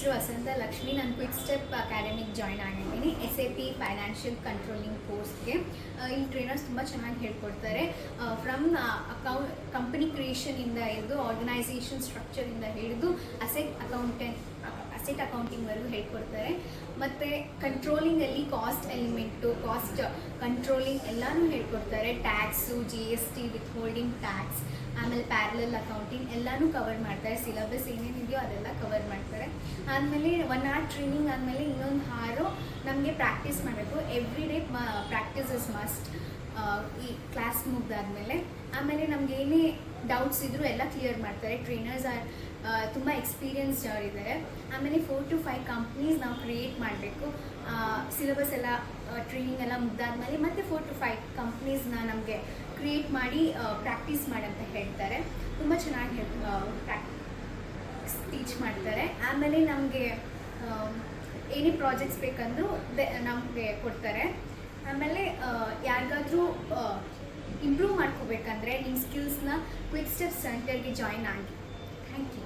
ಹೆಸರು ವಸಂತ ಲಕ್ಷ್ಮಿ. ನಾನು quick step ಅಕಾಡೆಮಿಗೆ join ಆಗಿದ್ದೀನಿ SAP ಫೈನಾನ್ಷಿಯಲ್ ಕಂಟ್ರೋಲಿಂಗ್ ಕೋರ್ಸ್ಗೆ. ಇಲ್ಲಿ ಟ್ರೈನರ್ಸ್ ತುಂಬ ಚೆನ್ನಾಗಿ ಹೇಳ್ಕೊಡ್ತಾರೆ. ಫ್ರಮ್ ಕಂಪನಿ ಕ್ರಿಯೇಷನಿಂದ ಹಿಡಿದು ಆರ್ಗನೈಸೇಷನ್ ಸ್ಟ್ರಕ್ಚರಿಂದ ಹಿಡಿದು ಅಸೆಟ್ ಅಕೌಂಟಿಂಗ್ವರೆಗೂ ಹೇಳ್ಕೊಡ್ತಾರೆ. ಮತ್ತು ಕಂಟ್ರೋಲಿಂಗಲ್ಲಿ ಕಾಸ್ಟ್ ಎಲಿಮೆಂಟು, ಕಾಸ್ಟ್ ಕಂಟ್ರೋಲಿಂಗ್ ಎಲ್ಲನೂ ಹೇಳ್ಕೊಡ್ತಾರೆ. Tax, GST, with holding tax, ಆಮೇಲೆ ಪ್ಯಾರಲಲ್ ಅಕೌಂಟಿಂಗ್ ಎಲ್ಲನೂ ಕವರ್ ಮಾಡ್ತಾರೆ. ಸಿಲಬಸ್ ಏನೇನಿದೆಯೋ ಅದೆಲ್ಲ ಕವರ್ ಮಾಡ್ತಾರೆ. ಆದಮೇಲೆ 1 hour ಟ್ರೈನಿಂಗ್ ಆದಮೇಲೆ ಇನ್ನೊಂದು ಹಾರು ನಮಗೆ ಪ್ರಾಕ್ಟೀಸ್ ಮಾಡಬೇಕು. Every day practice is must. ಈ ಕ್ಲಾಸ್ ಮುಗ್ದಾದ್ಮೇಲೆ ಆಮೇಲೆ ನಮ್ಗೆ ಏನೇ ಡೌಟ್ಸ್ ಇದ್ದರೂ ಎಲ್ಲ ಕ್ಲಿಯರ್ ಮಾಡ್ತಾರೆ. ಟ್ರೈನರ್ಸ್ ತುಂಬ ಎಕ್ಸ್ಪೀರಿಯನ್ಸ್ಡ್ ಅವರಿದ್ದಾರೆ. ಆಮೇಲೆ 4 to 5 ಕಂಪ್ನೀಸ್ ನಾವು ಕ್ರಿಯೇಟ್ ಮಾಡಬೇಕು. ಸಿಲೆಬಸ್ ಎಲ್ಲ ಟ್ರೈನಿಂಗ್ ಎಲ್ಲ ಮುಗ್ದಾದ್ಮೇಲೆ ಮತ್ತೆ 4 to 5 ಕಂಪ್ನೀಸ್ನ ನಮಗೆ ಕ್ರಿಯೇಟ್ ಮಾಡಿ ಪ್ರಾಕ್ಟೀಸ್ ಮಾಡಂತ ಹೇಳ್ತಾರೆ. ತುಂಬ ಚೆನ್ನಾಗಿ ಟೀಚ್ ಮಾಡ್ತಾರೆ. ಆಮೇಲೆ ನಮಗೆ ಏನೇ ಪ್ರಾಜೆಕ್ಟ್ಸ್ ಬೇಕಂದ್ರೂ ನಮಗೆ ಕೊಡ್ತಾರೆ. ಆಮೇಲೆ ಯಾರಿಗಾದ್ರೂ ಇಂಪ್ರೂವ್ ಮಾಡ್ಕೋಬೇಕಂದ್ರೆ ನಿಮ್ಮ ಸ್ಕಿಲ್ಸ್ನ ಕ್ವಿಕ್ ಸ್ಟೆಪ್ ಸೆಂಟರ್ಗೆ ಜಾಯ್ನ್ ಆಗಿ. Thank you.